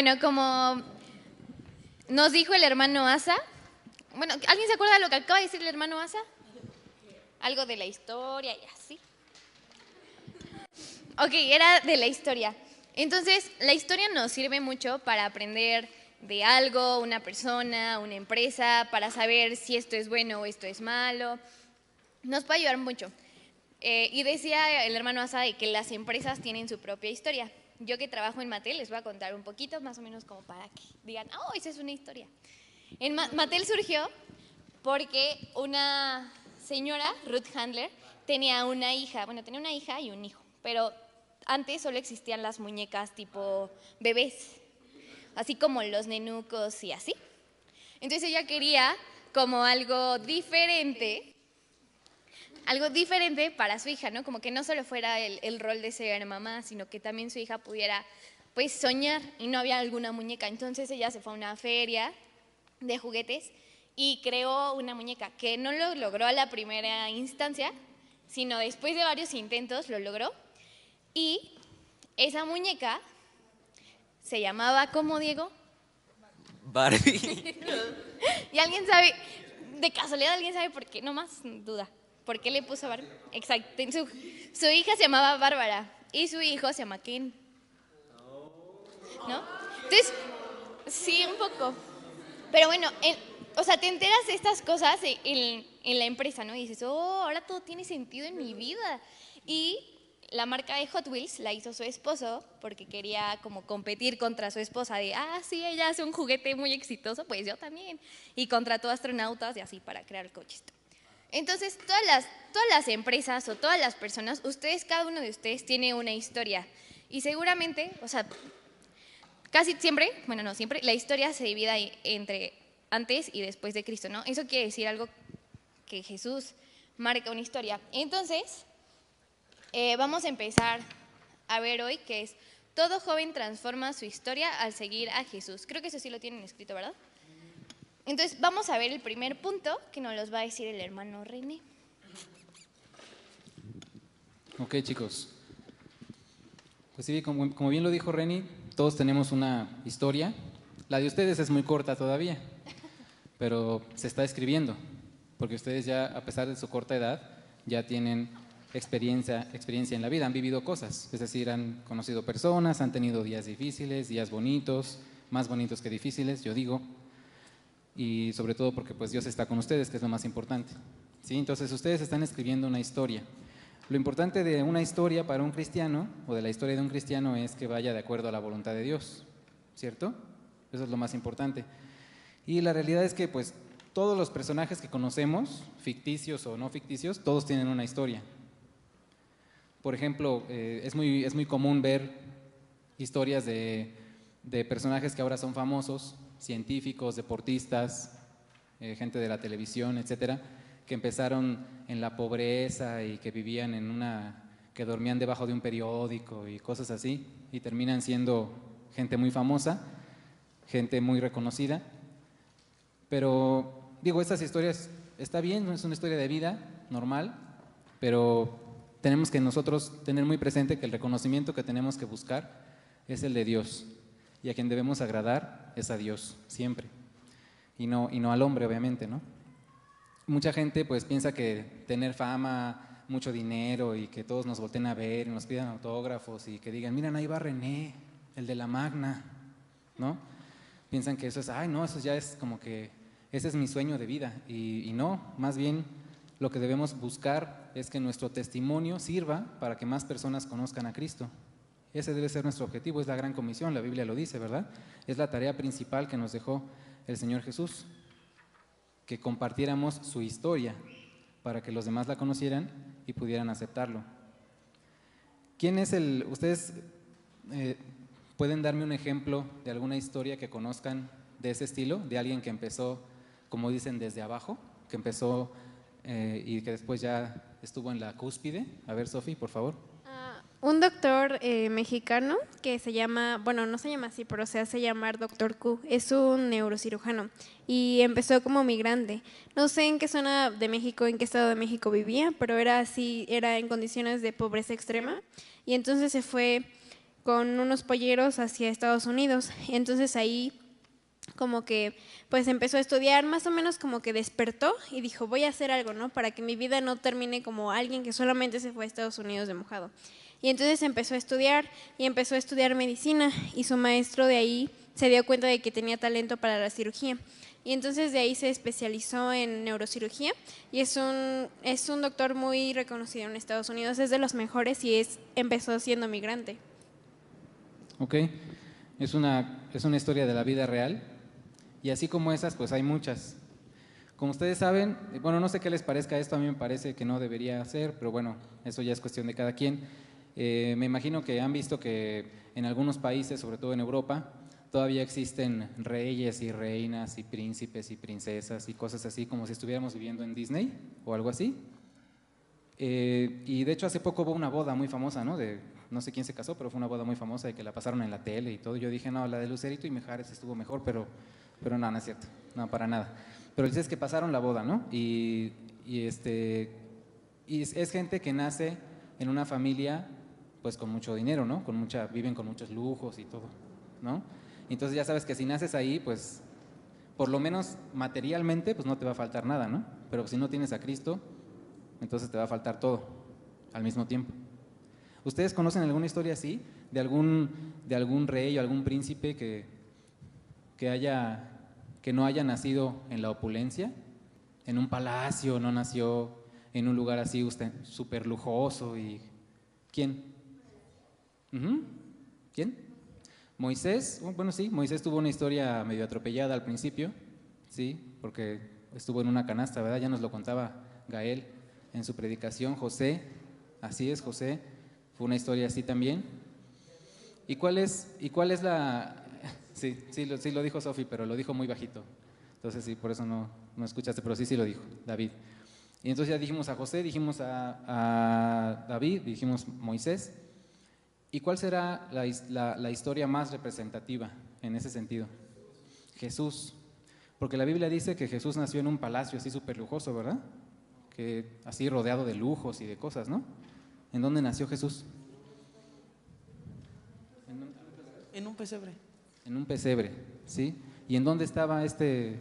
Bueno, como nos dijo el hermano Asa, bueno, ¿alguien se acuerda de lo que acaba de decir el hermano Asa? Algo de la historia y así. Ok, era de la historia. Entonces, la historia nos sirve mucho para aprender de algo, una persona, una empresa, para saber si esto es bueno o esto es malo. Nos puede ayudar mucho. Y decía el hermano Asa de que las empresas tienen su propia historia. Yo que trabajo en Mattel les voy a contar un poquito, más o menos como para que digan, oh, esa es una historia. Mattel surgió porque una señora, Ruth Handler, tenía una hija y un hijo, pero antes solo existían las muñecas tipo bebés, así como los nenucos y así. Entonces ella quería como algo diferente para su hija, ¿no? Como que no solo fuera el rol de ser mamá, sino que también su hija pudiera, pues, soñar y no había alguna muñeca. Entonces ella se fue a una feria de juguetes y creó una muñeca que no lo logró a la primera instancia, sino después de varios intentos lo logró. Y esa muñeca se llamaba, ¿cómo, Diego? Barbie. ¿Y alguien sabe, de casualidad alguien sabe por qué? No más duda. ¿Por qué le puso Barbie? Exacto. Su hija se llamaba Bárbara y su hijo se llama Ken. ¿No? Entonces, sí, un poco. Pero bueno, o sea, te enteras de estas cosas en la empresa, ¿no? Y dices, oh, ahora todo tiene sentido en mi vida. Y la marca de Hot Wheels la hizo su esposo porque quería como competir contra su esposa de, sí, ella hace un juguete muy exitoso, pues yo también. Y contrató astronautas y así para crear coches. Entonces, todas las empresas o todas las personas, cada uno de ustedes tiene una historia. Y seguramente, o sea, casi siempre, bueno, no siempre, la historia se divide entre antes y después de Cristo, ¿no? Eso quiere decir algo que Jesús marca una historia. Entonces, vamos a empezar a ver hoy que es todo joven transforma su historia al seguir a Jesús. Creo que eso sí lo tienen escrito, ¿verdad? Entonces, vamos a ver el primer punto que nos los va a decir el hermano René. Ok, chicos. Pues sí, como bien lo dijo Reni, todos tenemos una historia. La de ustedes es muy corta todavía, pero se está escribiendo, porque ustedes ya, a pesar de su corta edad, ya tienen experiencia en la vida, han vivido cosas, es decir, han conocido personas, han tenido días difíciles, días bonitos, más bonitos que difíciles, yo digo, y sobre todo porque pues Dios está con ustedes, que es lo más importante. ¿Sí? Entonces ustedes están escribiendo una historia. Lo importante de una historia para un cristiano, o de la historia de un cristiano, es que vaya de acuerdo a la voluntad de Dios, ¿cierto? Eso es lo más importante. Y la realidad es que pues todos los personajes que conocemos, ficticios o no ficticios, todos tienen una historia. Por ejemplo, es muy común ver historias de personajes que ahora son famosos, científicos, deportistas, gente de la televisión, etcétera, que empezaron en la pobreza y que vivían que dormían debajo de un periódico y cosas así, y terminan siendo gente muy famosa, gente muy reconocida. Pero digo, estas historias está bien, es una historia de vida normal, pero tenemos que nosotros tener muy presente que el reconocimiento que tenemos que buscar es el de Dios, y a quien debemos agradar es a Dios siempre, y no al hombre, obviamente, ¿no? Mucha gente pues piensa que tener fama, mucho dinero y que todos nos volteen a ver y nos pidan autógrafos y que digan, miren, ahí va René, el de la Magna, ¿no? Piensan que eso es, no, eso ya es como que ese es mi sueño de vida, y no, más bien lo que debemos buscar es que nuestro testimonio sirva para que más personas conozcan a Cristo. Ese debe ser nuestro objetivo, es la gran comisión, la Biblia lo dice, ¿verdad? Es la tarea principal que nos dejó el Señor Jesús, que compartiéramos su historia para que los demás la conocieran y pudieran aceptarlo. ¿Quién es ustedes pueden darme un ejemplo de alguna historia que conozcan de ese estilo, de alguien que empezó, como dicen, desde abajo, que empezó y que después ya estuvo en la cúspide? A ver, Sofi, por favor. Un doctor mexicano que se llama, bueno, no se llama así, pero se hace llamar Doctor Q, es un neurocirujano y empezó como migrante. No sé en qué zona de México, en qué estado de México vivía, pero era así, era en condiciones de pobreza extrema, y entonces se fue con unos polleros hacia Estados Unidos. Entonces ahí como que pues empezó a estudiar, más o menos como que despertó y dijo, voy a hacer algo, ¿no? Para que mi vida no termine como alguien que solamente se fue a Estados Unidos de mojado. Y entonces empezó a estudiar y empezó a estudiar medicina y su maestro de ahí se dio cuenta de que tenía talento para la cirugía. Y entonces de ahí se especializó en neurocirugía y es un doctor muy reconocido en Estados Unidos, es de los mejores y empezó siendo migrante. Ok, es una historia de la vida real y así como esas, pues hay muchas. Como ustedes saben, bueno, no sé qué les parezca esto, a mí me parece que no debería ser, pero bueno, eso ya es cuestión de cada quien. Me imagino que han visto que en algunos países, sobre todo en Europa, todavía existen reyes y reinas y príncipes y princesas y cosas así, como si estuviéramos viviendo en Disney o algo así. Y de hecho hace poco hubo una boda muy famosa, ¿no? No sé quién se casó, pero fue una boda muy famosa y que la pasaron en la tele y todo. Yo dije, no, la de Lucerito y Mijares estuvo mejor, pero no, no es cierto, no, para nada. Pero es que pasaron la boda, ¿no? Y es gente que nace en una familia pues con mucho dinero, ¿no? Viven con muchos lujos y todo, ¿no? Entonces ya sabes que si naces ahí, pues por lo menos materialmente, pues no te va a faltar nada, ¿no? Pero si no tienes a Cristo, entonces te va a faltar todo al mismo tiempo. ¿Ustedes conocen alguna historia así? ¿De algún rey o algún príncipe que no haya nacido en la opulencia? En un palacio, no nació en un lugar así súper lujoso y... ¿Quién? ¿Quién? Moisés, bueno sí, Moisés tuvo una historia medio atropellada al principio, sí, porque estuvo en una canasta, ¿verdad? Ya nos lo contaba Gael en su predicación. José, así es, José, fue una historia así también. ¿Y cuál es la...? Sí lo dijo Sofi, pero lo dijo muy bajito, entonces sí, por eso no escuchaste, pero sí lo dijo, David. Y entonces ya dijimos a José, dijimos a David, dijimos Moisés. ¿Y cuál será la historia más representativa en ese sentido? Jesús. Porque la Biblia dice que Jesús nació en un palacio así súper lujoso, ¿verdad? Que así rodeado de lujos y de cosas, ¿no? ¿En dónde nació Jesús? En un pesebre. En un pesebre, ¿sí? ¿Y en dónde estaba este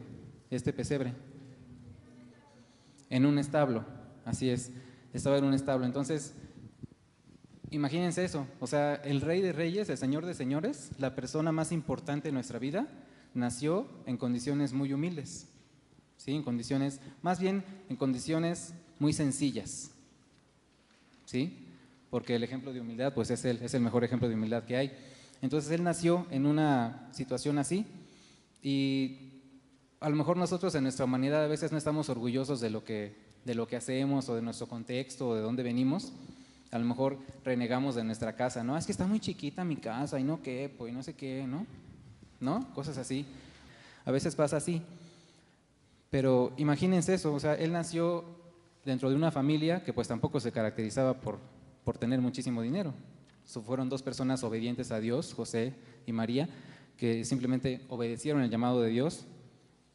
pesebre? En un establo, así es. Estaba en un establo. Entonces, imagínense eso, o sea, el Rey de Reyes, el Señor de Señores, la persona más importante de nuestra vida, nació en condiciones muy humildes, ¿sí? Más bien en condiciones muy sencillas, ¿sí? Porque el ejemplo de humildad, pues es el mejor ejemplo de humildad que hay. Entonces él nació en una situación así y a lo mejor nosotros en nuestra humanidad a veces no estamos orgullosos de lo que hacemos o de nuestro contexto o de dónde venimos. A lo mejor renegamos de nuestra casa, ¿no? Es que está muy chiquita mi casa y no quepo y no sé qué, ¿no? Cosas así. A veces pasa así. Pero imagínense eso, o sea, él nació dentro de una familia que pues tampoco se caracterizaba por tener muchísimo dinero. Fueron dos personas obedientes a Dios, José y María, que simplemente obedecieron el llamado de Dios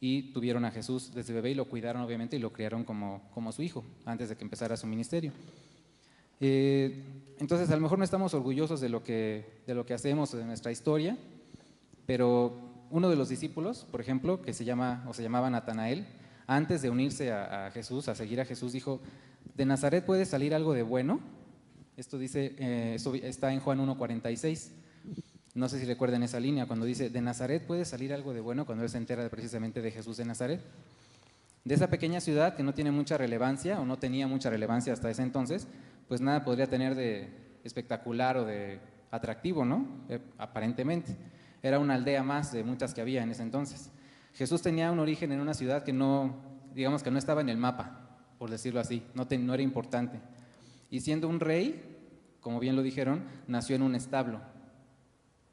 y tuvieron a Jesús desde bebé y lo cuidaron obviamente y lo criaron como su hijo antes de que empezara su ministerio. Entonces a lo mejor no estamos orgullosos de lo que hacemos o de nuestra historia, pero uno de los discípulos, por ejemplo, que se llamaba Natanael, antes de unirse a Jesús, a seguir a Jesús, dijo, ¿de Nazaret puede salir algo de bueno? Esto está en Juan 1:46. No sé si recuerdan esa línea, cuando dice, ¿de Nazaret puede salir algo de bueno? Cuando él se entera precisamente de Jesús de Nazaret. De esa pequeña ciudad que no tiene mucha relevancia o no tenía mucha relevancia hasta ese entonces, pues nada podría tener de espectacular o de atractivo, ¿no? Aparentemente. Era una aldea más de muchas que había en ese entonces. Jesús tenía un origen en una ciudad que digamos que no estaba en el mapa, por decirlo así, no era importante. Y siendo un rey, como bien lo dijeron, nació en un establo.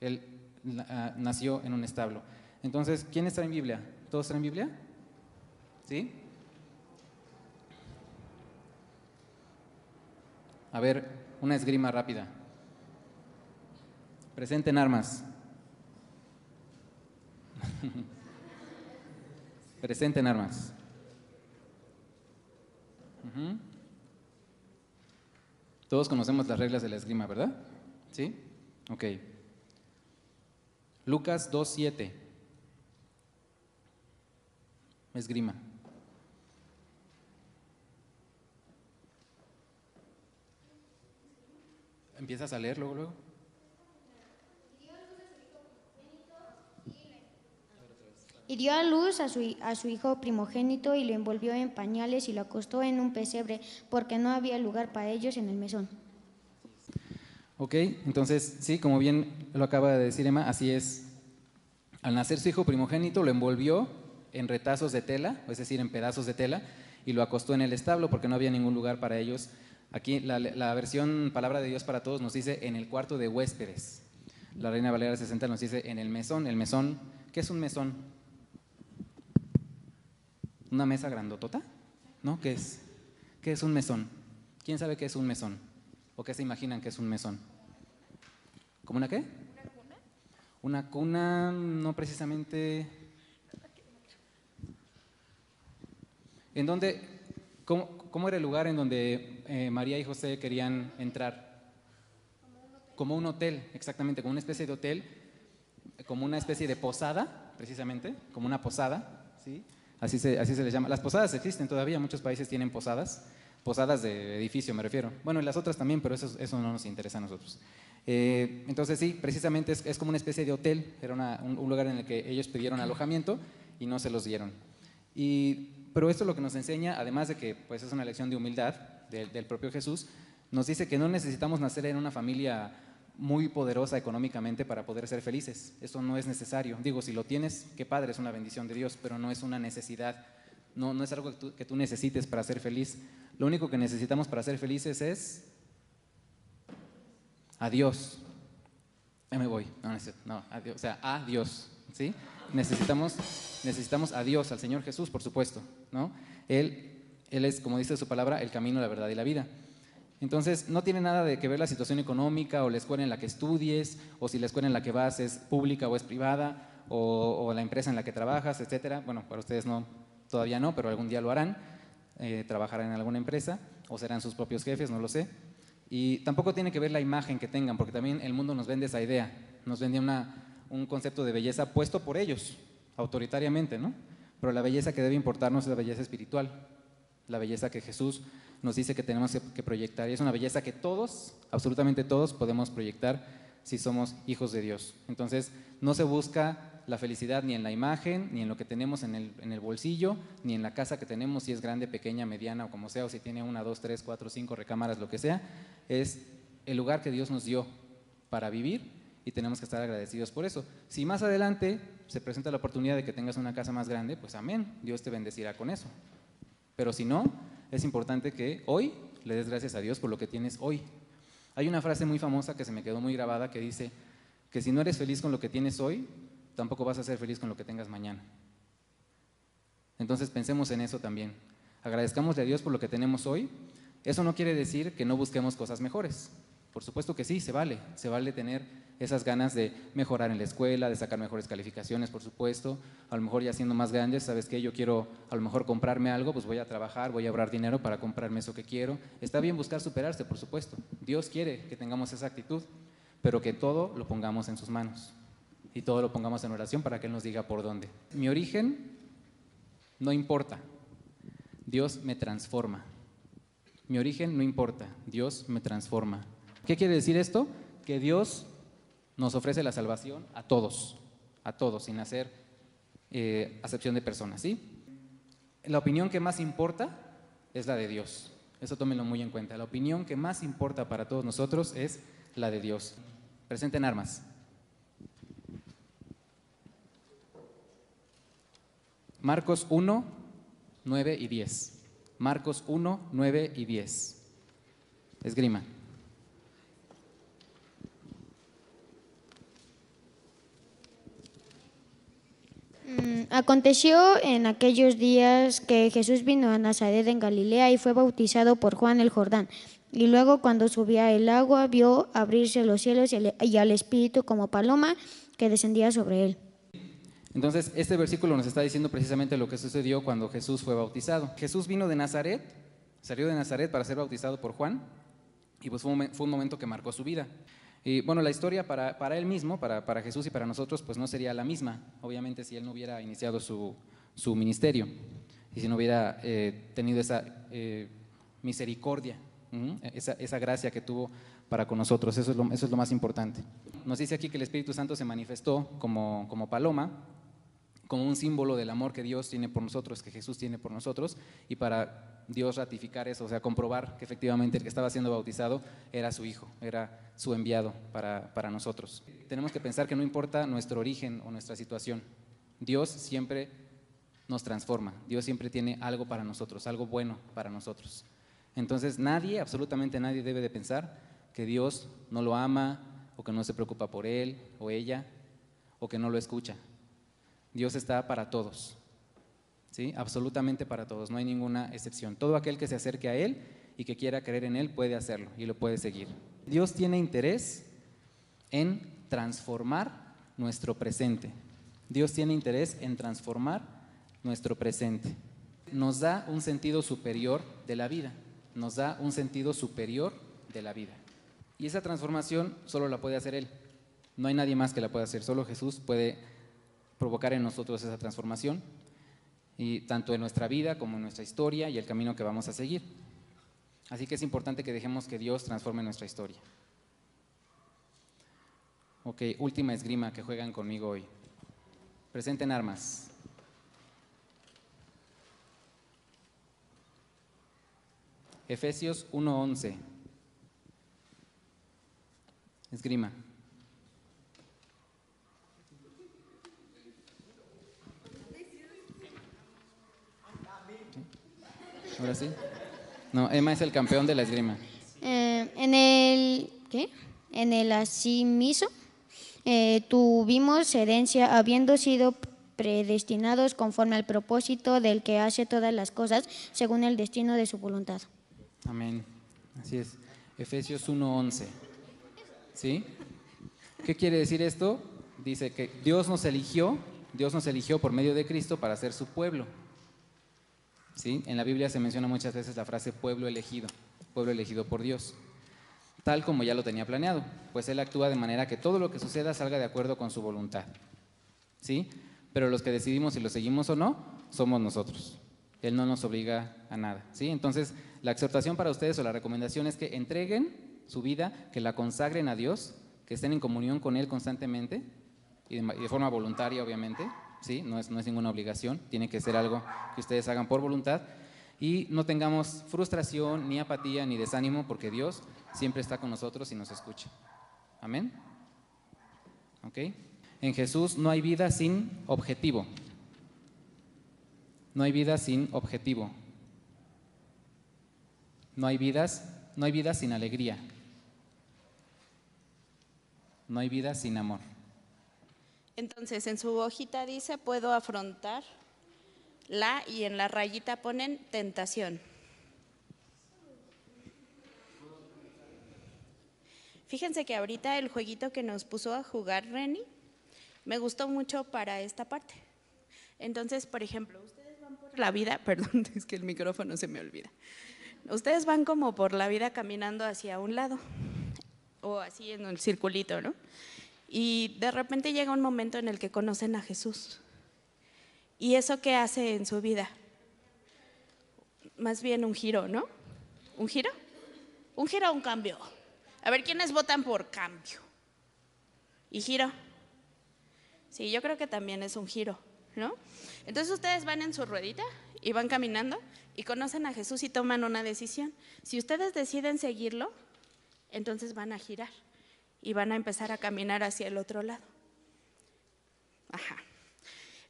Él nació en un establo. Entonces, ¿quiénes traen Biblia? ¿Todos traen Biblia? ¿Sí? A ver, una esgrima rápida. Presenten armas. Presenten armas. Todos conocemos las reglas de la esgrima, ¿verdad? ¿Sí? Ok. Lucas 2:7. Esgrima. ¿Empiezas a leer luego? Y dio a luz a su hijo primogénito y lo envolvió en pañales y lo acostó en un pesebre porque no había lugar para ellos en el mesón. Ok, entonces sí, como bien lo acaba de decir Emma, así es. Al nacer su hijo primogénito lo envolvió en retazos de tela, es decir, en pedazos de tela, y lo acostó en el establo porque no había ningún lugar para ellos. Aquí la versión Palabra de Dios para Todos nos dice en el cuarto de huéspedes. La Reina Valera 60 nos dice en el mesón. El mesón, ¿qué es un mesón? ¿Una mesa grandotota? ¿No? ¿Qué es? ¿Qué es un mesón? ¿Quién sabe qué es un mesón? ¿O qué se imaginan que es un mesón? ¿Como una qué? Una cuna, no precisamente. ¿En dónde? ¿Cómo era el lugar en donde María y José querían entrar? Como un hotel, exactamente, como una especie de hotel, como una especie de posada, precisamente, como una posada, ¿sí? Así se les llama. Las posadas existen todavía, muchos países tienen posadas de edificio me refiero. Bueno, y las otras también, pero eso no nos interesa a nosotros. Entonces sí, precisamente es como una especie de hotel, era un lugar en el que ellos pidieron alojamiento y no se los dieron. Pero esto lo que nos enseña, además de que pues, es una lección de humildad del propio Jesús, nos dice que no necesitamos nacer en una familia muy poderosa económicamente para poder ser felices. Eso no es necesario. Digo, si lo tienes, qué padre, es una bendición de Dios, pero no es una necesidad. No es algo que tú necesites para ser feliz. Lo único que necesitamos para ser felices es a Dios. Ya me voy. No, a Dios, o sea, a Dios, ¿sí? Necesitamos a Dios, al Señor Jesús, por supuesto, ¿no? Él es, como dice su palabra, el camino, la verdad y la vida. Entonces, no tiene nada de que ver la situación económica o la escuela en la que estudies, o si la escuela en la que vas es pública o es privada, o la empresa en la que trabajas, etcétera. Bueno, para ustedes no, todavía no, pero algún día lo harán, trabajarán en alguna empresa, o serán sus propios jefes, no lo sé. Y tampoco tiene que ver la imagen que tengan, porque también el mundo nos vende esa idea, nos vende un concepto de belleza puesto por ellos, autoritariamente, ¿no? Pero la belleza que debe importarnos es la belleza espiritual, la belleza que Jesús nos dice que tenemos que proyectar, y es una belleza que todos, absolutamente todos, podemos proyectar si somos hijos de Dios. Entonces, no se busca la felicidad ni en la imagen, ni en lo que tenemos en el bolsillo, ni en la casa que tenemos, si es grande, pequeña, mediana o como sea, o si tiene 1, 2, 3, 4, 5 recámaras, lo que sea. Es el lugar que Dios nos dio para vivir y tenemos que estar agradecidos por eso. Si más adelante se presenta la oportunidad de que tengas una casa más grande, pues amén, Dios te bendecirá con eso. Pero si no, es importante que hoy le des gracias a Dios por lo que tienes hoy. Hay una frase muy famosa que se me quedó muy grabada que dice que si no eres feliz con lo que tienes hoy, tampoco vas a ser feliz con lo que tengas mañana. Entonces pensemos en eso también. Agradezcámosle a Dios por lo que tenemos hoy. Eso no quiere decir que no busquemos cosas mejores. Por supuesto que sí, se vale tener esas ganas de mejorar en la escuela, de sacar mejores calificaciones, por supuesto. A lo mejor ya siendo más grandes, ¿sabes qué? Yo quiero a lo mejor comprarme algo, pues voy a trabajar, voy a ahorrar dinero para comprarme eso que quiero. Está bien buscar superarse, por supuesto. Dios quiere que tengamos esa actitud, pero que todo lo pongamos en sus manos y todo lo pongamos en oración para que Él nos diga por dónde. Mi origen no importa, Dios me transforma. Mi origen no importa, Dios me transforma. ¿Qué quiere decir esto? Que Dios nos ofrece la salvación a todos, sin hacer acepción de personas, ¿sí? La opinión que más importa es la de Dios, eso tómenlo muy en cuenta. La opinión que más importa para todos nosotros es la de Dios. Presenten armas. Marcos 1, 9 y 10. Marcos 1, 9 y 10. Esgrima. Aconteció en aquellos días que Jesús vino a Nazaret en Galilea y fue bautizado por Juan el Jordán. Y luego cuando subía el agua vio abrirse los cielos y al Espíritu como paloma que descendía sobre él. Entonces, este versículo nos está diciendo precisamente lo que sucedió cuando Jesús fue bautizado. Jesús vino de Nazaret, salió de Nazaret para ser bautizado por Juan, y pues fue un momento que marcó su vida. Y bueno, la historia para él mismo, para Jesús y para nosotros, pues no sería la misma, obviamente, si él no hubiera iniciado su ministerio y si no hubiera tenido esa misericordia, esa gracia que tuvo para con nosotros. Eso es lo más importante. Nos dice aquí que el Espíritu Santo se manifestó como paloma, como un símbolo del amor que Dios tiene por nosotros, que Jesús tiene por nosotros, y para Dios ratificar eso, o sea, comprobar que efectivamente el que estaba siendo bautizado era su Hijo, era su enviado para nosotros. Tenemos que pensar que no importa nuestro origen o nuestra situación, Dios siempre nos transforma, Dios siempre tiene algo para nosotros, algo bueno para nosotros. Entonces nadie, absolutamente nadie debe de pensar que Dios no lo ama, o que no se preocupa por él o ella, o que no lo escucha. Dios está para todos, ¿sí? Absolutamente para todos, no hay ninguna excepción. Todo aquel que se acerque a Él y que quiera creer en Él puede hacerlo y lo puede seguir. Dios tiene interés en transformar nuestro presente. Dios tiene interés en transformar nuestro presente. Nos da un sentido superior de la vida, nos da un sentido superior de la vida. Y esa transformación solo la puede hacer Él, no hay nadie más que la pueda hacer, solo Jesús puede provocar en nosotros esa transformación, y tanto en nuestra vida como en nuestra historia y el camino que vamos a seguir. Así que es importante que dejemos que Dios transforme nuestra historia. Ok, última esgrima que juegan conmigo hoy. Presenten armas. Efesios 1:11. Esgrima. Ahora sí. No, Emma es el campeón de la esgrima. En el asimismo, tuvimos herencia, habiendo sido predestinados conforme al propósito del que hace todas las cosas, según el destino de su voluntad. Amén. Así es. Efesios 1:11. ¿Sí? ¿Qué quiere decir esto? Dice que Dios nos eligió por medio de Cristo para ser su pueblo. ¿Sí? En la Biblia se menciona muchas veces la frase pueblo elegido por Dios, tal como ya lo tenía planeado, pues Él actúa de manera que todo lo que suceda salga de acuerdo con su voluntad. ¿Sí? Pero los que decidimos si lo seguimos o no, somos nosotros. Él no nos obliga a nada. ¿Sí? Entonces, la exhortación para ustedes o la recomendación es que entreguen su vida, que la consagren a Dios, que estén en comunión con Él constantemente y de forma voluntaria, obviamente. ¿Sí? No es ninguna obligación, tiene que ser algo que ustedes hagan por voluntad, y no tengamos frustración, ni apatía, ni desánimo, porque Dios siempre está con nosotros y nos escucha. Amén. ¿Ok? En Jesús no hay vida sin objetivo. No hay vida sin objetivo. No hay vida sin alegría. No hay vida sin amor. Entonces, en su hojita dice, puedo afrontar y en la rayita ponen tentación. Fíjense que ahorita el jueguito que nos puso a jugar Reni me gustó mucho para esta parte. Entonces, por ejemplo, ustedes van por la vida, perdón, es que el micrófono se me olvida. Ustedes van como por la vida caminando hacia un lado, o así en el circulito, ¿no? Y de repente llega un momento en el que conocen a Jesús. ¿Y eso qué hace en su vida? Más bien un giro, ¿no? ¿Un giro? ¿Un giro o un cambio? A ver, ¿quiénes votan por cambio? ¿Y giro? Sí, yo creo que también es un giro, ¿no? Entonces ustedes van en su ruedita y van caminando y conocen a Jesús y toman una decisión. Si ustedes deciden seguirlo, entonces van a girar y van a empezar a caminar hacia el otro lado. Ajá.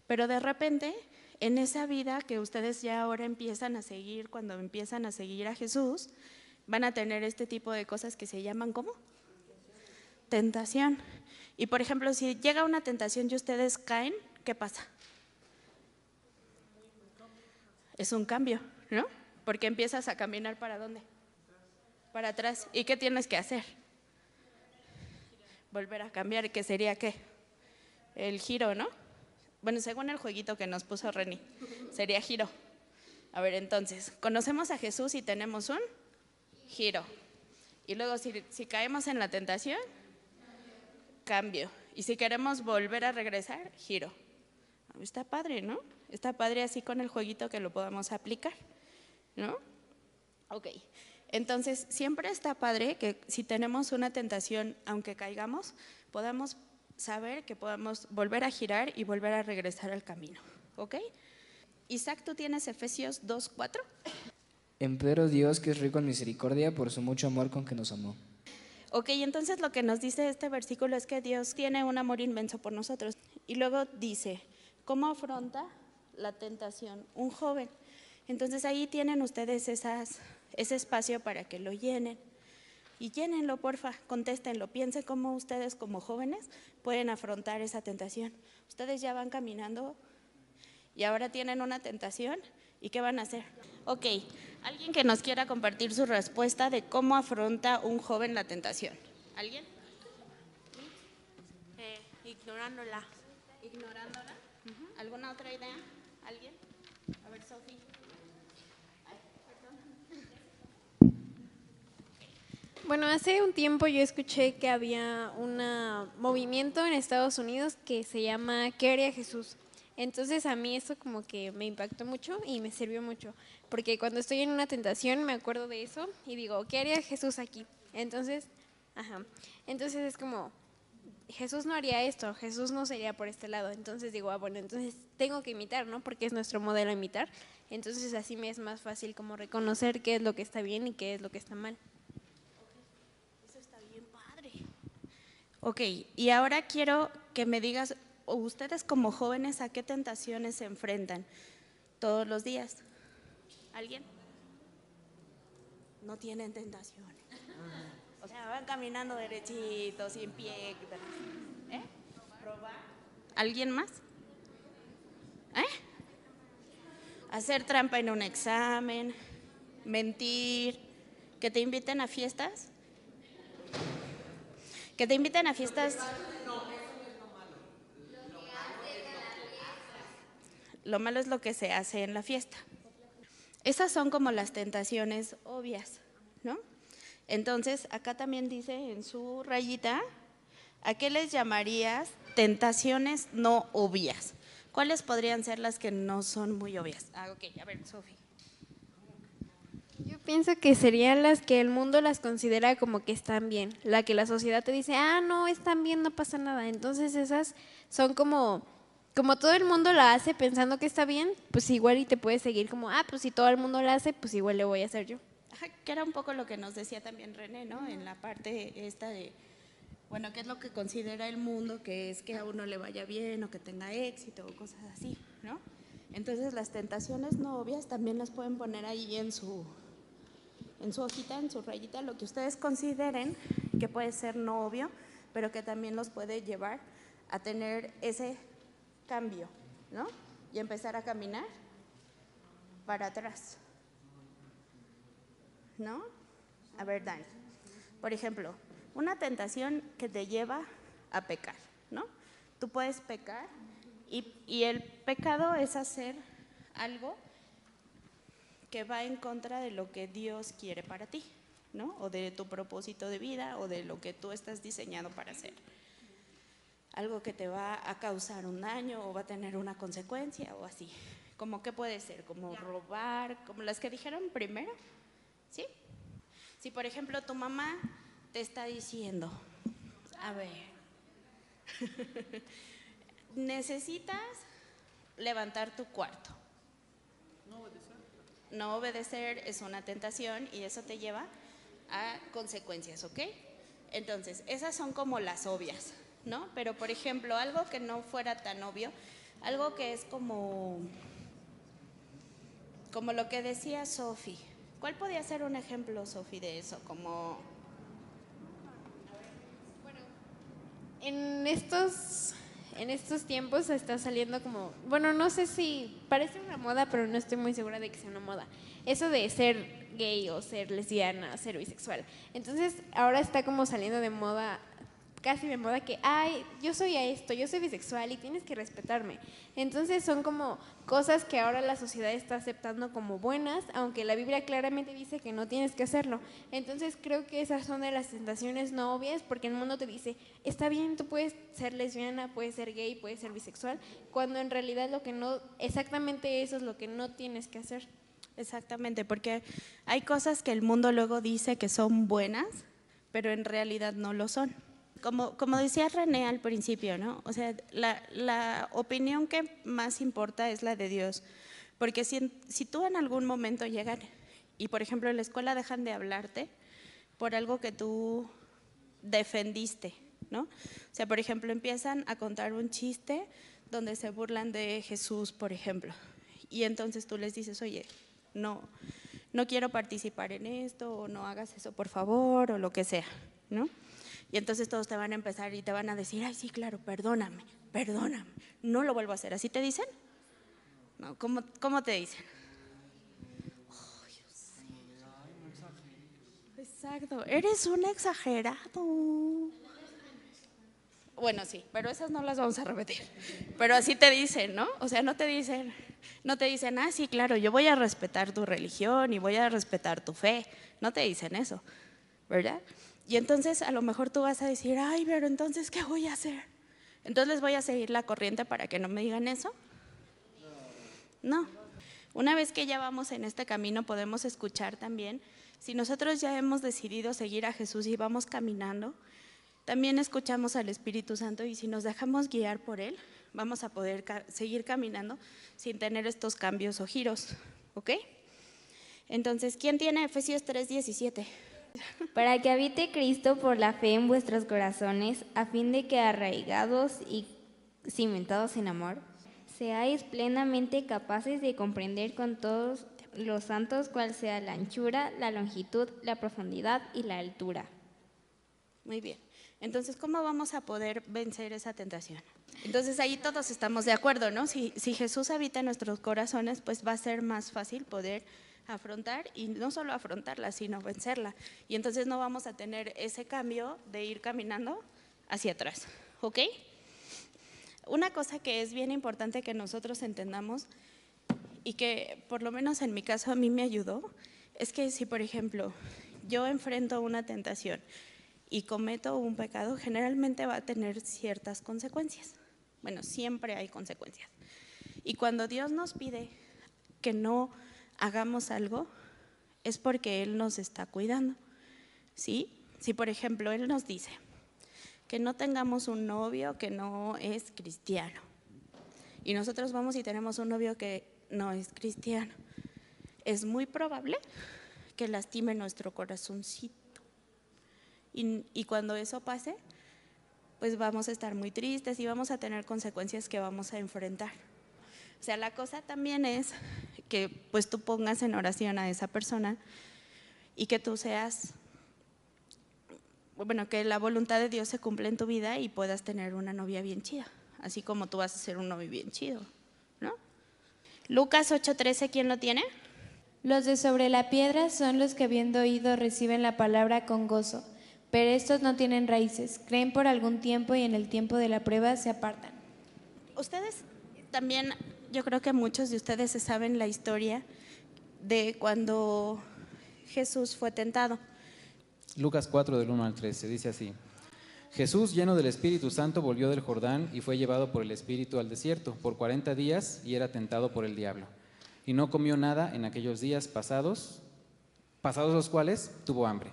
Pero de repente, en esa vida que ustedes ya ahora empiezan a seguir, cuando empiezan a seguir a Jesús, van a tener este tipo de cosas que se llaman ¿cómo? Tentación. Y por ejemplo, si llega una tentación y ustedes caen, ¿qué pasa? Es un cambio, ¿no? Porque empiezas a caminar ¿para dónde? Para atrás. ¿Y qué tienes que hacer? Volver a cambiar, ¿qué sería qué? El giro, ¿no? Bueno, según el jueguito que nos puso Reni, sería giro. A ver, entonces, conocemos a Jesús y tenemos un giro. Y luego, si caemos en la tentación, cambio. Y si queremos volver a regresar, giro. Está padre, ¿no? Está padre así con el jueguito que lo podamos aplicar, ¿no? Ok, entonces siempre está padre que si tenemos una tentación, aunque caigamos, podamos saber que podamos volver a girar y volver a regresar al camino, ¿ok? Isaac, ¿tú tienes Efesios 2:4? Empero Dios, que es rico en misericordia, por su mucho amor con que nos amó. Ok, entonces lo que nos dice este versículo es que Dios tiene un amor inmenso por nosotros. Y luego dice, ¿cómo afronta la tentación un joven? Entonces ahí tienen ustedes ese espacio para que lo llenen. Y llénenlo, porfa, contéstenlo, piensen cómo ustedes como jóvenes pueden afrontar esa tentación. Ustedes ya van caminando y ahora tienen una tentación, ¿y qué van a hacer? Ok, alguien que nos quiera compartir su respuesta de cómo afronta un joven la tentación. ¿Alguien? Ignorándola. ¿Ignorándola? ¿Alguna otra idea? ¿Alguien? A ver, Sofi. Bueno, hace un tiempo yo escuché que había un movimiento en Estados Unidos que se llama ¿Qué haría Jesús? Entonces a mí eso como que me impactó mucho y me sirvió mucho, porque cuando estoy en una tentación me acuerdo de eso y digo, ¿qué haría Jesús aquí? Entonces es como, Jesús no haría esto, Jesús no sería por este lado. Entonces digo, bueno, entonces tengo que imitar, ¿no? Porque es nuestro modelo a imitar. Entonces así me es más fácil como reconocer qué es lo que está bien y qué es lo que está mal. Ok, y ahora quiero que me digas, ustedes como jóvenes, ¿a qué tentaciones se enfrentan todos los días? ¿Alguien? No tienen tentaciones. O sea, van caminando derechitos, sin pie. ¿Eh? ¿Robar? ¿Alguien más? Hacer trampa en un examen, mentir, que te inviten a fiestas. Que te inviten a fiestas. Lo malo es lo que se hace en la fiesta. Esas son como las tentaciones obvias, ¿no? Entonces, acá también dice en su rayita, ¿a qué les llamarías tentaciones no obvias? ¿Cuáles podrían ser las que no son muy obvias? Ok, a ver, Sofi. Yo pienso que serían las que el mundo las considera como que están bien, la que la sociedad te dice, no, están bien, no pasa nada. Entonces esas son como todo el mundo la hace pensando que está bien, pues igual y te puedes seguir como, pues si todo el mundo la hace, pues igual le voy a hacer yo. Que era un poco lo que nos decía también René, ¿no? En la parte esta de, bueno, ¿qué es lo que considera el mundo? Que es que a uno le vaya bien o que tenga éxito o cosas así, ¿no? Entonces las tentaciones no obvias también las pueden poner ahí en su hojita, en su rayita, lo que ustedes consideren que puede ser no obvio, pero que también los puede llevar a tener ese cambio, ¿no? Y empezar a caminar para atrás, ¿no? A ver, Dani, por ejemplo, una tentación que te lleva a pecar, ¿no? Tú puedes pecar y el pecado es hacer algo que va en contra de lo que Dios quiere para ti, ¿no? O de tu propósito de vida o de lo que tú estás diseñado para hacer. Algo que te va a causar un daño o va a tener una consecuencia o así. ¿Cómo qué puede ser? ¿Como robar? ¿Como las que dijeron primero? ¿Sí? Si por ejemplo tu mamá te está diciendo, a ver, necesitas levantar tu cuarto. No obedecer es una tentación y eso te lleva a consecuencias, ¿ok? Entonces, esas son como las obvias, ¿no? Pero, por ejemplo, algo que no fuera tan obvio, algo que es como lo que decía Sofi. ¿Cuál podría ser un ejemplo, Sofi, de eso? Como... En estos tiempos está saliendo como, bueno, no sé si parece una moda, pero no estoy muy segura de que sea una moda. Eso de ser gay o ser lesbiana, ser bisexual. Entonces, ahora está como saliendo de moda casi de moda que, ay, yo soy esto, yo soy bisexual y tienes que respetarme. Entonces son como cosas que ahora la sociedad está aceptando como buenas, aunque la Biblia claramente dice que no tienes que hacerlo. Entonces creo que esas son de las tentaciones no obvias, porque el mundo te dice, está bien, tú puedes ser lesbiana, puedes ser gay, puedes ser bisexual, cuando en realidad lo que no, exactamente eso es lo que no tienes que hacer. Exactamente, porque hay cosas que el mundo luego dice que son buenas, pero en realidad no lo son. Como decía René al principio, ¿no? O sea, la opinión que más importa es la de Dios. Porque si tú en algún momento llegan y, por ejemplo, en la escuela dejan de hablarte por algo que tú defendiste, ¿no? O sea, por ejemplo, empiezan a contar un chiste donde se burlan de Jesús, por ejemplo. Y entonces tú les dices, oye, no quiero participar en esto, o no hagas eso, por favor, o lo que sea, ¿no? Y entonces todos te van a empezar y te van a decir, ay, sí, claro, perdóname, no lo vuelvo a hacer. ¿Así te dicen? No, ¿cómo te dicen? Oh, yo sé. Exacto, eres un exagerado. Bueno, sí, pero esas no las vamos a repetir. Pero así te dicen, ¿no? O sea, no te dicen, ah, sí, claro, yo voy a respetar tu religión y voy a respetar tu fe. No te dicen eso, ¿verdad? Y entonces a lo mejor tú vas a decir, ay, pero entonces, ¿qué voy a hacer? Entonces les voy a seguir la corriente para que no me digan eso. No. Una vez que ya vamos en este camino, podemos escuchar también, si nosotros ya hemos decidido seguir a Jesús y vamos caminando, también escuchamos al Espíritu Santo, y si nos dejamos guiar por Él, vamos a poder seguir caminando sin tener estos cambios o giros, ¿ok? Entonces, ¿quién tiene Efesios 3:17? Para que habite Cristo por la fe en vuestros corazones, a fin de que arraigados y cimentados en amor, seáis plenamente capaces de comprender con todos los santos cuál sea la anchura, la longitud, la profundidad y la altura. Muy bien. Entonces, ¿cómo vamos a poder vencer esa tentación? Entonces, ahí todos estamos de acuerdo, ¿no? Si Jesús habita en nuestros corazones, pues va a ser más fácil poder afrontar, y no solo afrontarla, sino vencerla. Y entonces no vamos a tener ese cambio de ir caminando hacia atrás, ¿ok? Una cosa que es bien importante que nosotros entendamos, y que por lo menos en mi caso a mí me ayudó, es que si, por ejemplo, yo enfrento una tentación y cometo un pecado, generalmente va a tener ciertas consecuencias. Bueno, siempre hay consecuencias. Y cuando Dios nos pide que no hagamos algo, es porque Él nos está cuidando, ¿sí? Si, por ejemplo, Él nos dice que no tengamos un novio que no es cristiano, y nosotros vamos y tenemos un novio que no es cristiano, es muy probable que lastime nuestro corazoncito. Y cuando eso pase, pues vamos a estar muy tristes y vamos a tener consecuencias que vamos a enfrentar. O sea, la cosa también es que pues tú pongas en oración a esa persona y que tú seas, bueno, que la voluntad de Dios se cumpla en tu vida y puedas tener una novia bien chida, así como tú vas a ser un novio bien chido, ¿no? Lucas 8:13, ¿quién lo tiene? Los de sobre la piedra son los que habiendo oído reciben la palabra con gozo, pero estos no tienen raíces, creen por algún tiempo y en el tiempo de la prueba se apartan. Ustedes también, yo creo que muchos de ustedes se saben la historia de cuando Jesús fue tentado. Lucas 4, del 1 al 13, dice así: Jesús, lleno del Espíritu Santo, volvió del Jordán y fue llevado por el Espíritu al desierto por 40 días y era tentado por el diablo. Y no comió nada en aquellos días pasados los cuales tuvo hambre.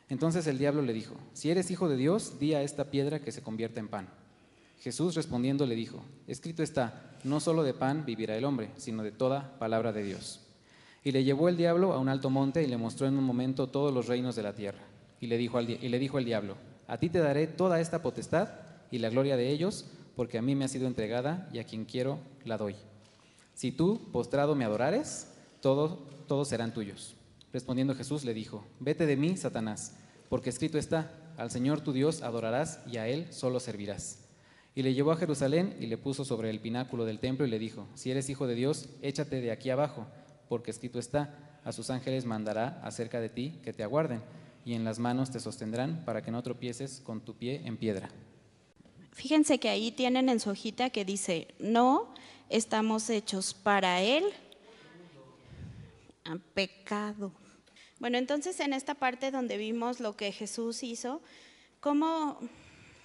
Entonces el diablo le dijo: si eres hijo de Dios, di a esta piedra que se convierta en pan. Jesús respondiendo le dijo: escrito está, no solo de pan vivirá el hombre, sino de toda palabra de Dios. Y le llevó el diablo a un alto monte y le mostró en un momento todos los reinos de la tierra. Y le dijo el diablo: a ti te daré toda esta potestad y la gloria de ellos, porque a mí me ha sido entregada y a quien quiero la doy. Si tú, postrado, me adorares, todos serán tuyos. Respondiendo Jesús le dijo: vete de mí, Satanás, porque escrito está, al Señor tu Dios adorarás y a Él solo servirás. Y le llevó a Jerusalén y le puso sobre el pináculo del templo y le dijo: si eres hijo de Dios, échate de aquí abajo, porque escrito está, a sus ángeles mandará acerca de ti que te aguarden, y en las manos te sostendrán para que no tropieces con tu pie en piedra. Fíjense que ahí tienen en su hojita que dice, no estamos hechos para el pecado. Bueno, entonces en esta parte donde vimos lo que Jesús hizo,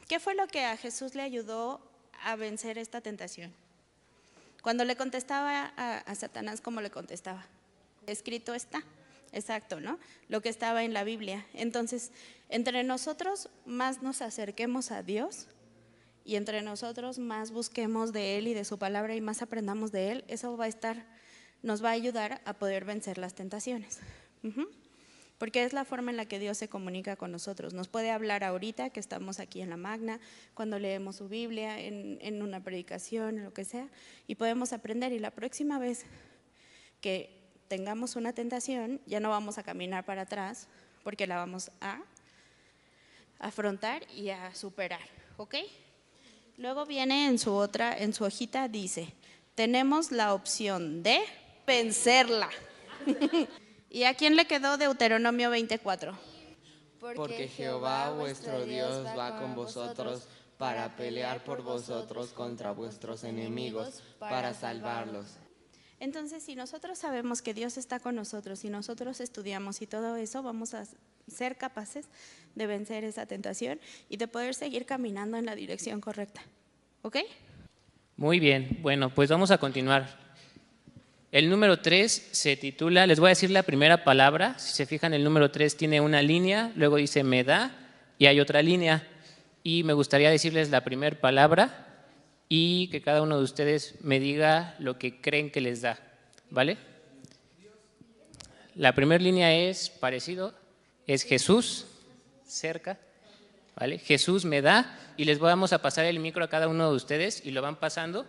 ¿qué fue lo que a Jesús le ayudó a vencer esta tentación? Cuando le contestaba a Satanás, ¿cómo le contestaba? Escrito está, exacto, ¿no? Lo que estaba en la Biblia. Entonces, entre nosotros más nos acerquemos a Dios y entre nosotros más busquemos de Él y de su palabra y más aprendamos de Él, eso nos va a ayudar a poder vencer las tentaciones. Porque es la forma en la que Dios se comunica con nosotros. Nos puede hablar ahorita que estamos aquí en la Magna, cuando leemos su Biblia, en una predicación, en lo que sea, y podemos aprender. Y la próxima vez que tengamos una tentación, ya no vamos a caminar para atrás, porque la vamos a afrontar y a superar, ¿ok? Luego viene en su hojita, dice, tenemos la opción de vencerla. ¿Y a quién le quedó Deuteronomio 24? Porque Jehová vuestro Dios va con vosotros para pelear por vosotros contra vuestros enemigos, para salvarlos. Entonces, si nosotros sabemos que Dios está con nosotros, si nosotros estudiamos y todo eso, vamos a ser capaces de vencer esa tentación y de poder seguir caminando en la dirección correcta. ¿Ok? Muy bien, bueno, pues vamos a continuar. El número 3 se titula, les voy a decir la primera palabra, si se fijan el número 3 tiene una línea, luego dice me da y hay otra línea. Y me gustaría decirles la primera palabra y que cada uno de ustedes me diga lo que creen que les da, ¿vale? La primera línea es parecido, es Jesús, cerca, ¿vale? Jesús me da y les vamos a pasar el micro a cada uno de ustedes y lo van pasando.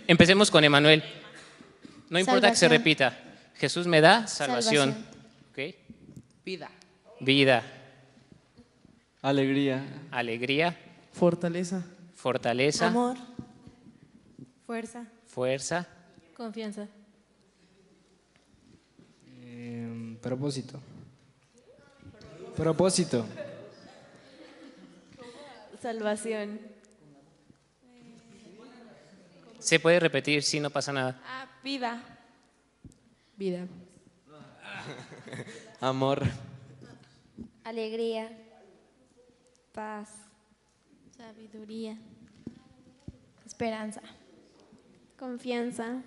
Empecemos con Emanuel. No importa que se repita. Jesús me da salvación. ¿Okay? Vida. Vida. Alegría. Alegría. Fortaleza. Fortaleza. Amor. Fuerza. Fuerza. Confianza. Propósito. Propósito. Salvación. Se puede repetir, sí, no pasa nada. Vida. Vida. Amor. Alegría. Paz. Sabiduría. Esperanza. Confianza.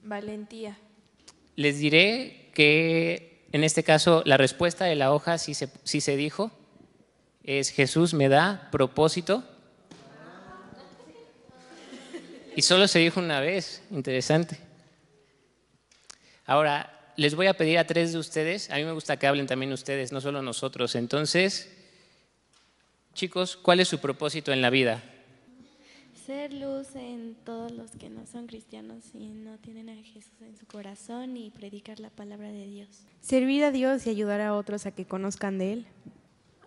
Valentía. Les diré que en este caso la respuesta de la hoja sí se dijo, es Jesús me da propósito. Y solo se dijo una vez, interesante. Ahora, les voy a pedir a 3 de ustedes, a mí me gusta que hablen también ustedes, no solo nosotros. Entonces, chicos, ¿cuál es su propósito en la vida? Ser luz en todos los que no son cristianos y no tienen a Jesús en su corazón y predicar la palabra de Dios. Servir a Dios y ayudar a otros a que conozcan de Él.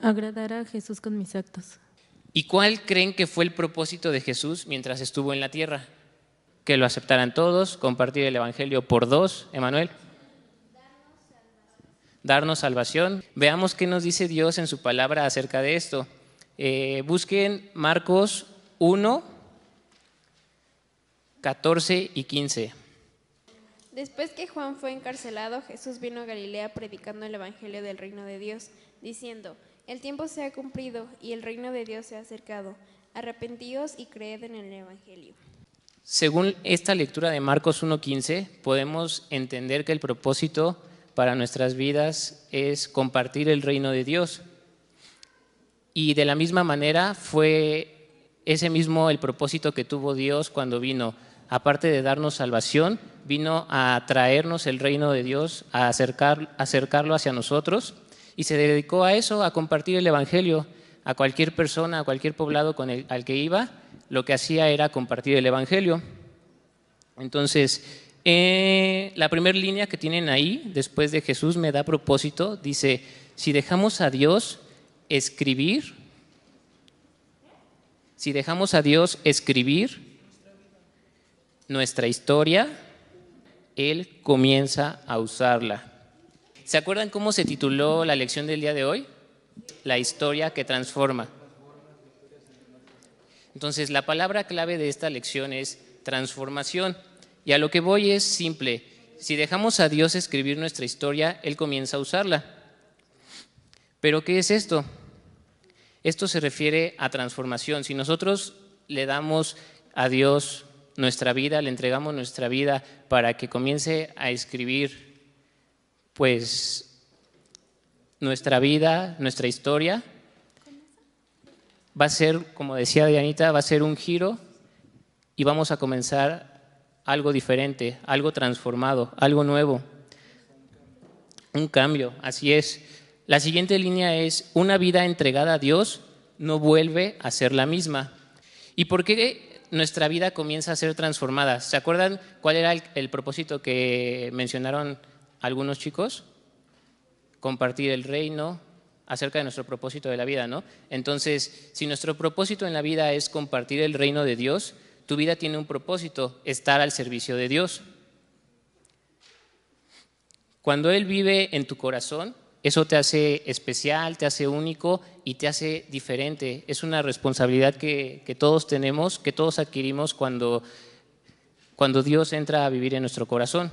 Agradar a Jesús con mis actos. ¿Y cuál creen que fue el propósito de Jesús mientras estuvo en la tierra? Que lo aceptaran todos, compartir el evangelio por 2, Emanuel. Darnos salvación. Veamos qué nos dice Dios en su palabra acerca de esto. Busquen Marcos 1, 14 y 15. Después que Juan fue encarcelado, Jesús vino a Galilea predicando el evangelio del reino de Dios, diciendo: el tiempo se ha cumplido y el reino de Dios se ha acercado. Arrepentíos y creed en el evangelio. Según esta lectura de Marcos 1:15, podemos entender que el propósito para nuestras vidas es compartir el reino de Dios. Y de la misma manera fue ese mismo el propósito que tuvo Dios cuando vino. Aparte de darnos salvación, vino a traernos el reino de Dios, a acercarlo hacia nosotros. Y se dedicó a eso, a compartir el evangelio a cualquier persona, a cualquier poblado al que iba. Lo que hacía era compartir el evangelio. Entonces, la primera línea que tienen ahí, después de Jesús me da propósito, dice: si dejamos a Dios escribir nuestra historia, Él comienza a usarla. ¿Se acuerdan cómo se tituló la lección del día de hoy? La historia que transforma. Entonces, la palabra clave de esta lección es transformación. Y a lo que voy es simple. Si dejamos a Dios escribir nuestra historia, Él comienza a usarla. ¿Pero qué es esto? Esto se refiere a transformación. Si nosotros le damos a Dios nuestra vida, le entregamos nuestra vida para que comience a escribir, pues, nuestra vida, nuestra historia, va a ser, como decía Dianita, va a ser un giro y vamos a comenzar algo diferente, algo transformado, algo nuevo, un cambio, así es. La siguiente línea es: una vida entregada a Dios no vuelve a ser la misma. ¿Y por qué nuestra vida comienza a ser transformada? ¿Se acuerdan cuál era el propósito que mencionaron algunos chicos? Compartir el reino, acerca de nuestro propósito de la vida, ¿no? Entonces, si nuestro propósito en la vida es compartir el reino de Dios, tu vida tiene un propósito: estar al servicio de Dios. Cuando Él vive en tu corazón, eso te hace especial, te hace único y te hace diferente. Es una responsabilidad que todos tenemos, que todos adquirimos cuando Dios entra a vivir en nuestro corazón.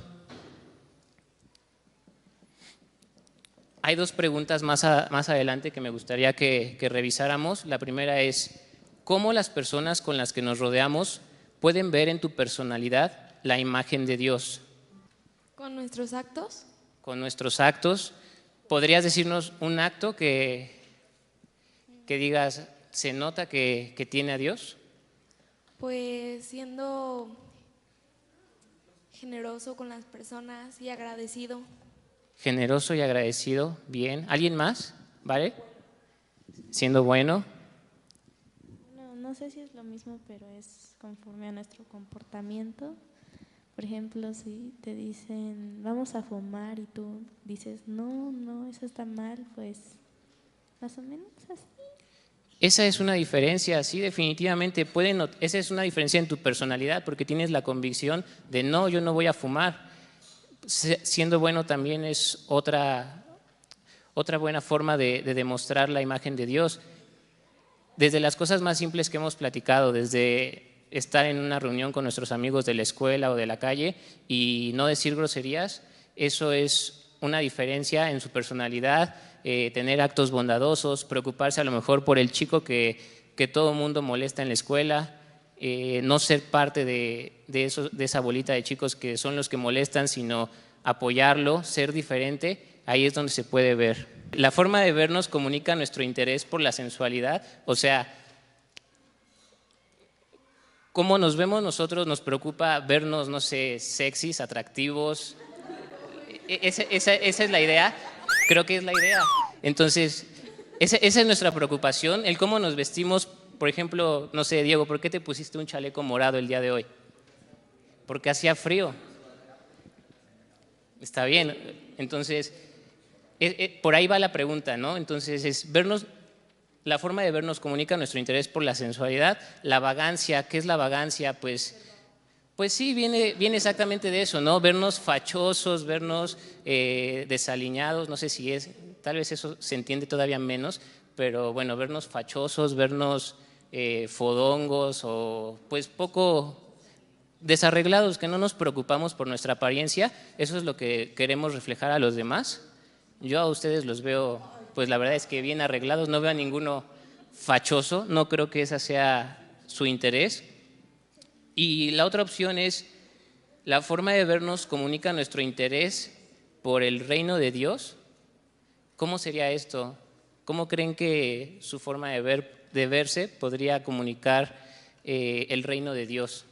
Hay dos preguntas más adelante que me gustaría que revisáramos. La primera es: ¿cómo las personas con las que nos rodeamos pueden ver en tu personalidad la imagen de Dios? ¿Con nuestros actos? Con nuestros actos. ¿Podrías decirnos un acto que digas, se nota que tiene a Dios? Pues siendo generoso con las personas y agradecido. Generoso y agradecido, bien. ¿Alguien más? ¿Vale? Siendo bueno. No sé si es lo mismo, pero es conforme a nuestro comportamiento. Por ejemplo, si te dicen, vamos a fumar, y tú dices, no, eso está mal, pues más o menos así. Esa es una diferencia, sí, definitivamente. Esa es una diferencia en tu personalidad, porque tienes la convicción de no, yo no voy a fumar. Siendo bueno también es otra buena forma de demostrar la imagen de Dios. Desde las cosas más simples que hemos platicado, desde estar en una reunión con nuestros amigos de la escuela o de la calle y no decir groserías, eso es una diferencia en su personalidad. Tener actos bondadosos, preocuparse a lo mejor por el chico que todo el mundo molesta en la escuela, no ser parte de esa bolita de chicos que son los que molestan, sino apoyarlo, ser diferente. Ahí es donde se puede ver. La forma de vernos comunica nuestro interés por la sensualidad, o sea, cómo nos vemos nosotros nos preocupa vernos, no sé, sexys, atractivos. Esa es la idea, creo que es la idea. Entonces, esa es nuestra preocupación, el cómo nos vestimos. Por ejemplo, no sé, Diego, ¿por qué te pusiste un chaleco morado el día de hoy? Porque hacía frío. Está bien, entonces, por ahí va la pregunta, ¿no? Entonces, es vernos. La forma de vernos comunica nuestro interés por la sensualidad. La vagancia, ¿qué es la vagancia? Pues sí, viene exactamente de eso, ¿no? Vernos fachosos, vernos desaliñados, no sé si tal vez eso se entiende todavía menos, pero bueno, vernos fachosos, vernos fodongos o pues poco desarreglados, que no nos preocupamos por nuestra apariencia. Eso es lo que queremos reflejar a los demás. Yo a ustedes los veo, pues la verdad es que bien arreglados, no veo a ninguno fachoso, no creo que ese sea su interés. Y la otra opción es, la forma de vernos comunica nuestro interés por el reino de Dios. ¿Cómo sería esto? ¿Cómo creen que su forma de verse podría comunicar el reino de Dios?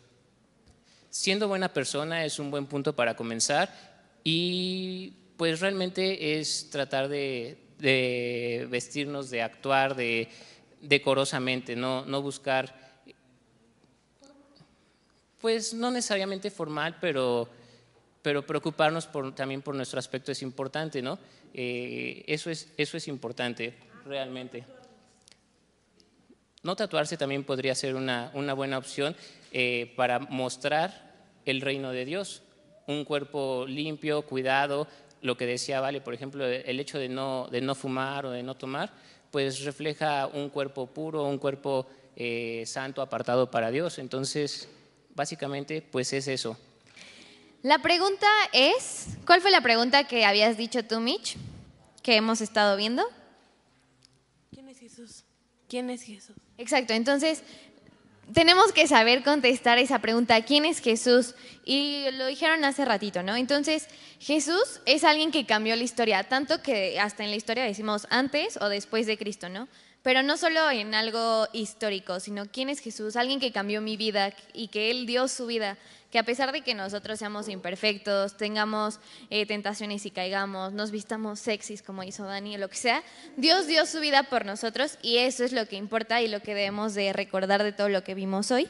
Siendo buena persona es un buen punto para comenzar y pues realmente es tratar de vestirnos, de actuar decorosamente, no buscar, pues no necesariamente formal, pero preocuparnos también por nuestro aspecto es importante, ¿no? Eso es importante, realmente. No tatuarse también podría ser una buena opción para mostrar el reino de Dios. Un cuerpo limpio, cuidado, lo que decía Vale, por ejemplo, el hecho de no fumar o de no tomar, pues refleja un cuerpo puro, un cuerpo santo, apartado para Dios. Entonces, básicamente, pues es eso. La pregunta es, ¿cuál fue la pregunta que habías dicho tú, Mitch, que hemos estado viendo? ¿Quién es Jesús? ¿Quién es Jesús? Exacto, entonces tenemos que saber contestar esa pregunta, ¿quién es Jesús? Y lo dijeron hace ratito, ¿no? Entonces, Jesús es alguien que cambió la historia, tanto que hasta en la historia decimos antes o después de Cristo, ¿no? Pero no solo en algo histórico, sino quién es Jesús, alguien que cambió mi vida y que Él dio su vida, que a pesar de que nosotros seamos imperfectos, tengamos tentaciones y caigamos, nos vistamos sexys como hizo Dani o lo que sea, Dios dio su vida por nosotros y eso es lo que importa y lo que debemos de recordar de todo lo que vimos hoy.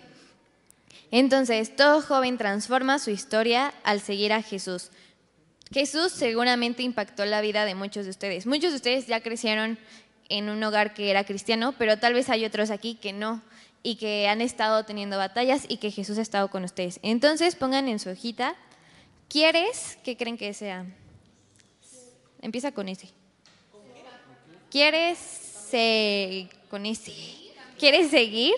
Entonces, todo joven transforma su historia al seguir a Jesús. Jesús seguramente impactó la vida de muchos de ustedes. Muchos de ustedes ya crecieron en un hogar que era cristiano, pero tal vez hay otros aquí que no y que han estado teniendo batallas y que Jesús ha estado con ustedes. Entonces pongan en su hojita, ¿quieres? ¿Qué creen que sea? Empieza con ese. ¿Quieres? Con ese. ¿Quieres seguir?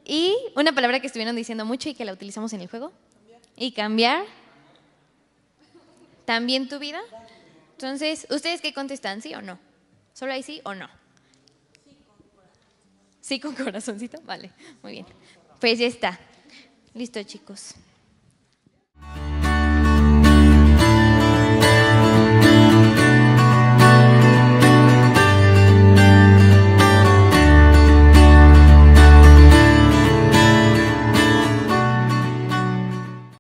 Y una palabra que estuvieron diciendo mucho y que la utilizamos en el juego. Y cambiar. ¿También tu vida? Entonces, ¿ustedes qué contestan? ¿Sí o no? ¿Solo hay sí o no? Sí, con corazoncito. Vale, muy bien. Pues ya está. Listo, chicos.